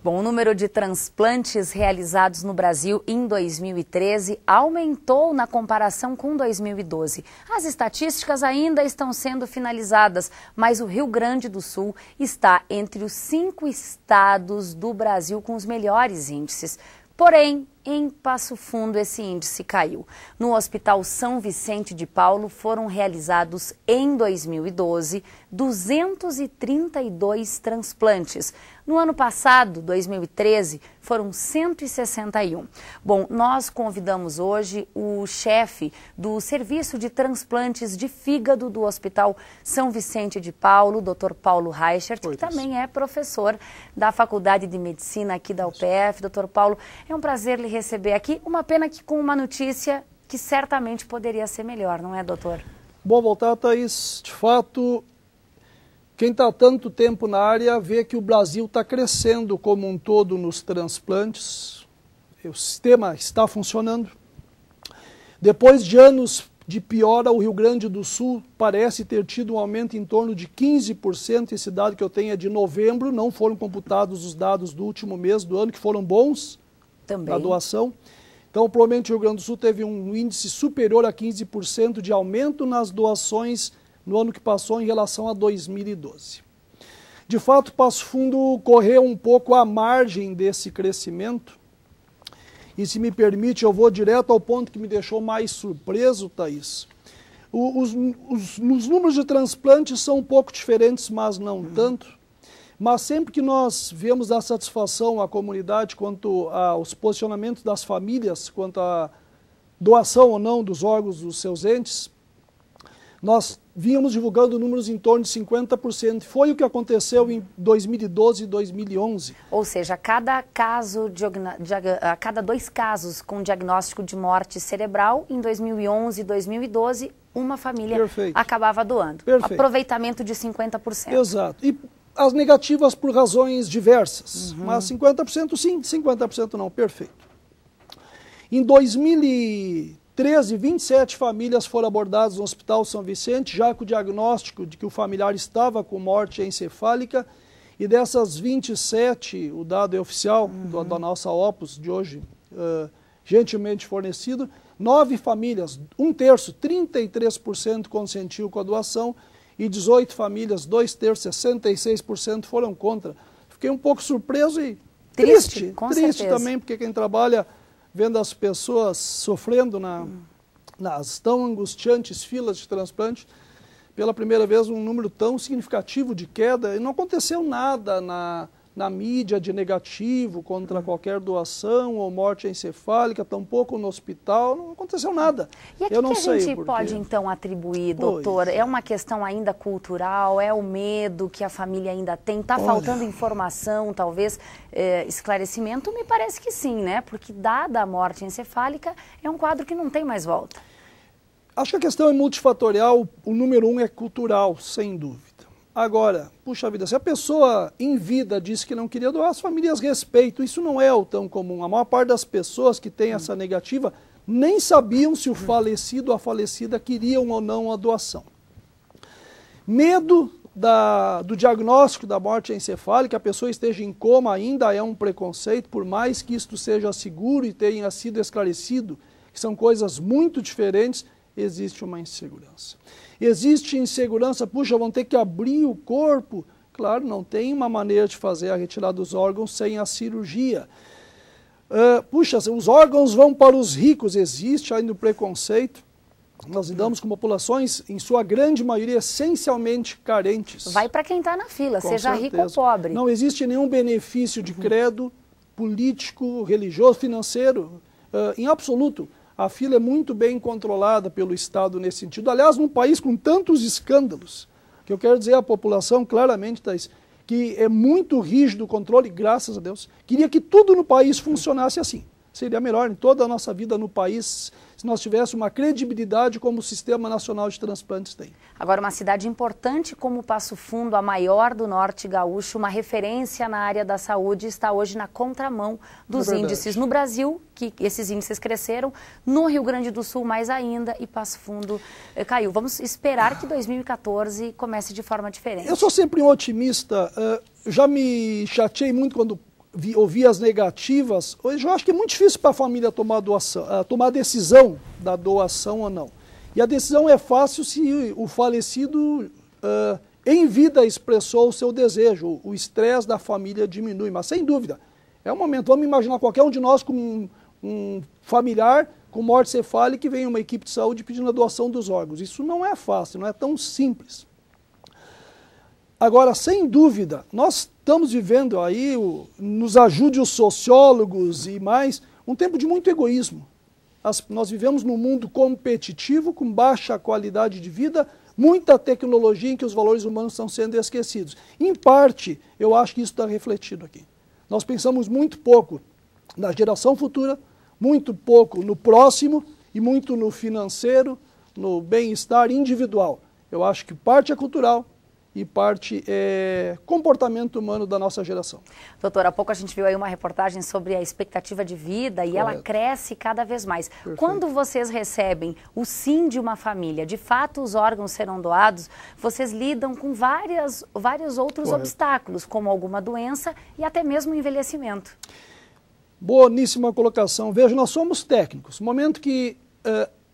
Bom, o número de transplantes realizados no Brasil em 2013 aumentou na comparação com 2012. As estatísticas ainda estão sendo finalizadas, mas o Rio Grande do Sul está entre os 5 estados do Brasil com os melhores índices. Porém, em Passo Fundo, esse índice caiu. No Hospital São Vicente de Paulo foram realizados em 2012 232 transplantes. No ano passado, 2013, foram 161. Bom, nós convidamos hoje o chefe do Serviço de Transplantes de Fígado do Hospital São Vicente de Paulo, Dr. Paulo Reichert, que também é professor da Faculdade de Medicina aqui da UPF. Dr. Paulo, é um prazer lhe receber aqui. Uma pena que com uma notícia que certamente poderia ser melhor, não é, doutor? Bom voltar, Thaís. De fato, quem está há tanto tempo na área vê que o Brasil está crescendo como um todo nos transplantes. O sistema está funcionando. Depois de anos de piora, o Rio Grande do Sul parece ter tido um aumento em torno de 15%. Esse dado que eu tenho é de novembro, não foram computados os dados do último mês do ano, que foram bons também na doação. Então, provavelmente o Rio Grande do Sul teve um índice superior a 15% de aumento nas doações no ano que passou em relação a 2012. De fato, Passo Fundo correu um pouco à margem desse crescimento. E se me permite, eu vou direto ao ponto que me deixou mais surpreso, Thaís. Os números de transplantes são um pouco diferentes, mas não tanto. Mas sempre que nós vemos a satisfação à comunidade quanto aos posicionamentos das famílias, quanto à doação ou não dos órgãos dos seus entes, nós vínhamos divulgando números em torno de 50%. Foi o que aconteceu em 2012 e 2011. Ou seja, a cada 2 casos com diagnóstico de morte cerebral, em 2011 e 2012, uma família acabava doando. Aproveitamento de 50%. Exato. E as negativas por razões diversas. Mas 50% sim, 50% não. Perfeito. Em 2013, 27 famílias foram abordadas no Hospital São Vicente, já com o diagnóstico de que o familiar estava com morte encefálica, e dessas 27, o dado é oficial da nossa Opus de hoje, gentilmente fornecido, 9 famílias, 1/3, 33% consentiu com a doação, e 18 famílias, 2/3, 66% foram contra. Fiquei um pouco surpreso e triste também, porque quem trabalha vendo as pessoas sofrendo nas tão angustiantes filas de transplante, pela primeira vez um número tão significativo de queda, e não aconteceu nada na mídia de negativo contra qualquer doação ou morte encefálica, tampouco no hospital, não aconteceu nada. E a que a gente pode então atribuir, doutor? É uma questão ainda cultural, é o medo que a família ainda tem? Está faltando informação, talvez esclarecimento? Me parece que sim, né? Porque dada a morte encefálica, é um quadro que não tem mais volta. Acho que a questão é multifatorial, o número 1 é cultural, sem dúvida. Agora, puxa vida, se a pessoa em vida disse que não queria doar, as famílias respeitam. Isso não é o tão comum. A maior parte das pessoas que têm essa negativa nem sabiam se o falecido ou a falecida queriam ou não a doação. Medo do diagnóstico da morte encefálica, a pessoa esteja em coma ainda é um preconceito, por mais que isto seja seguro e tenha sido esclarecido, que são coisas muito diferentes, existe uma insegurança. Existe insegurança, puxa, vão ter que abrir o corpo. Claro, não tem uma maneira de fazer a retirada dos órgãos sem a cirurgia. Puxa, os órgãos vão para os ricos, existe ainda o preconceito. Nós lidamos com populações, em sua grande maioria, essencialmente carentes. Vai para quem está na fila, seja rico ou pobre. Não existe nenhum benefício de credo político, religioso, financeiro, em absoluto. A fila é muito bem controlada pelo Estado nesse sentido. Aliás, num país com tantos escândalos, que eu quero dizer à população claramente, Thaís, que é muito rígido o controle, graças a Deus. Queria que tudo no país funcionasse assim. Seria melhor em toda a nossa vida no país se nós tivéssemos uma credibilidade como o Sistema Nacional de Transplantes tem. Agora, uma cidade importante como Passo Fundo, a maior do norte gaúcho, uma referência na área da saúde, está hoje na contramão dos índices no Brasil, que esses índices cresceram, no Rio Grande do Sul mais ainda, e Passo Fundo caiu. Vamos esperar que 2014 comece de forma diferente. Eu sou sempre um otimista, já me chateei muito quando ou vias negativas, hoje eu acho que é muito difícil para a família tomar a decisão da doação ou não. E a decisão é fácil se o falecido em vida expressou o seu desejo, o estresse da família diminui, mas sem dúvida, é um momento, vamos imaginar qualquer um de nós com um familiar com morte cefálica e vem uma equipe de saúde pedindo a doação dos órgãos. Isso não é fácil, não é tão simples. Agora, sem dúvida, nós estamos vivendo aí, nos ajude os sociólogos e mais, um tempo de muito egoísmo. Nós vivemos num mundo competitivo, com baixa qualidade de vida, muita tecnologia em que os valores humanos estão sendo esquecidos. Em parte, eu acho que isso está refletido aqui. Nós pensamos muito pouco na geração futura, muito pouco no próximo e muito no financeiro, no bem-estar individual. Eu acho que parte é cultural e parte é comportamento humano da nossa geração. Doutor, há pouco a gente viu aí uma reportagem sobre a expectativa de vida e ela cresce cada vez mais. Perfeito. Quando vocês recebem o sim de uma família, de fato os órgãos serão doados, vocês lidam com vários outros obstáculos, como alguma doença e até mesmo envelhecimento. Boníssima colocação. Veja, nós somos técnicos. No momento que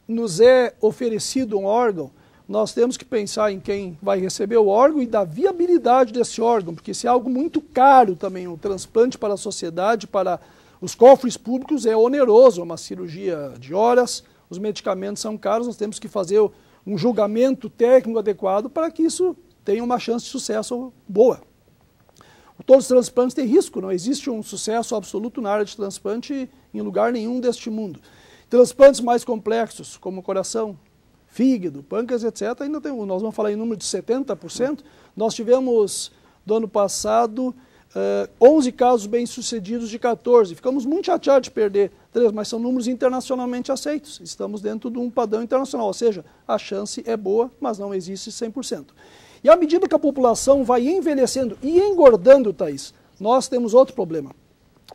nos é oferecido um órgão, nós temos que pensar em quem vai receber o órgão e da viabilidade desse órgão, porque se é algo muito caro também, o transplante para a sociedade, para os cofres públicos é oneroso, é uma cirurgia de horas, os medicamentos são caros, nós temos que fazer um julgamento técnico adequado para que isso tenha uma chance de sucesso boa. Todos os transplantes têm risco, não existe um sucesso absoluto na área de transplante em lugar nenhum deste mundo. Transplantes mais complexos, como coração, fígado, pâncreas, etc., ainda tem, nós vamos falar em número de 70%. Nós tivemos, do ano passado, 11 casos bem-sucedidos de 14. Ficamos muito chateados de perder 3, mas são números internacionalmente aceitos. Estamos dentro de um padrão internacional, ou seja, a chance é boa, mas não existe 100%. E à medida que a população vai envelhecendo e engordando, Thaís, nós temos outro problema.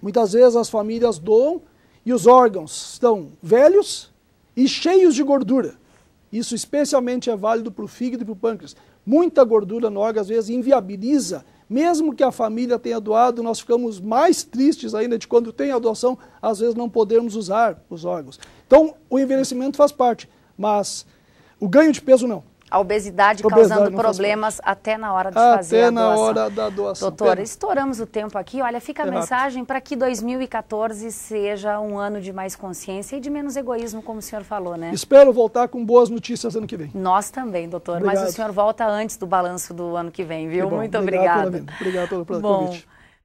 Muitas vezes as famílias doam e os órgãos estão velhos e cheios de gordura. Isso especialmente é válido para o fígado e para o pâncreas. Muita gordura no órgão às vezes inviabiliza, mesmo que a família tenha doado, nós ficamos mais tristes ainda de quando tem a doação, às vezes não podermos usar os órgãos. Então o envelhecimento faz parte, mas o ganho de peso não. A obesidade causando problemas até na hora de fazer a doação. Até na hora da doação. Doutora, estouramos o tempo aqui. Olha, fica a mensagem para que 2014 seja um ano de mais consciência e de menos egoísmo, como o senhor falou, né? Espero voltar com boas notícias ano que vem. Nós também, doutor. Obrigado. Mas o senhor volta antes do balanço do ano que vem, viu? Que bom. Muito obrigada. Obrigado pelo convite.